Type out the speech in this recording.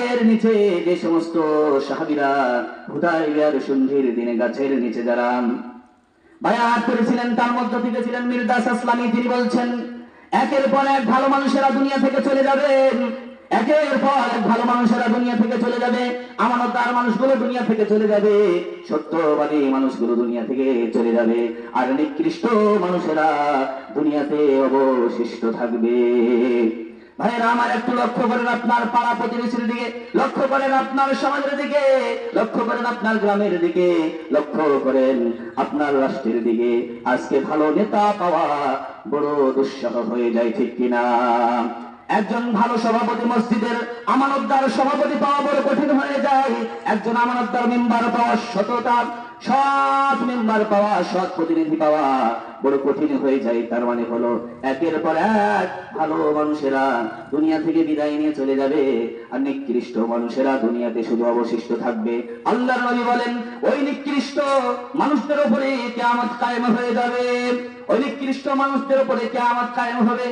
গাছের নিচে যে সমস্ত সাহাবীরা হুদায়বিয়ার সন্ধির দিনে গাছের নিচে যারা বায়াত করেছিলেন, তার মধ্যে থেকে ছিলেন মির্দাস আসলামী। তিনি বলছেন, একের পর এক ভালো মানুষেরা দুনিয়া থেকে চলে যাবে, একের পর এক ভালো মানুষেরা দুনিয়া থেকে চলে যাবে, আমানতদার মানুষগুলো দুনিয়া থেকে চলে যাবে, সত্যবাদী মানুষগুলো দুনিয়া থেকে চলে যাবে, আর নিকৃষ্ট মানুষেরা দুনিয়াতে অবশিষ্ট থাকবে। ভাইরা আমার, একটু লক্ষ্য করেন আপনার পাড়া প্রতিবেশীর দিকে, লক্ষ্য করেন আপনার সমাজের দিকে, লক্ষ্য করেন আপনার গ্রামের দিকে, লক্ষ্য করেন আপনার রাষ্ট্রের দিকে। আজকে ভালো নেতা পাওয়া বড় দুঃসহ হয়ে যায়, ঠিক কিনা? একজন ভালো সভাপতি, মসজিদের আমানতদার সভাপতি পাওয়া বড় কঠিন হয়ে যায়। একজন আমানতদার মেম্বার পাওয়া, সৎ মেম্বার পাওয়া, সৎ প্রতিনিধি পাওয়া বড় কঠিন হয়ে যায়। তার মানে হলো একের পর এক ভালো মানুষেরা দুনিয়া থেকে বিদায় নিয়ে চলে যাবে, আর নিকৃষ্ট মানুষেরা দুনিয়াতে শুধু অবশিষ্ট থাকবে। আল্লাহর নবী বলেন, ওই নিকৃষ্ট মানুষদের উপরে কিয়ামত কায়েম হয়ে যাবে, ওই নিকৃষ্ট মানুষদের উপরে কিয়ামত কায়েম হবে।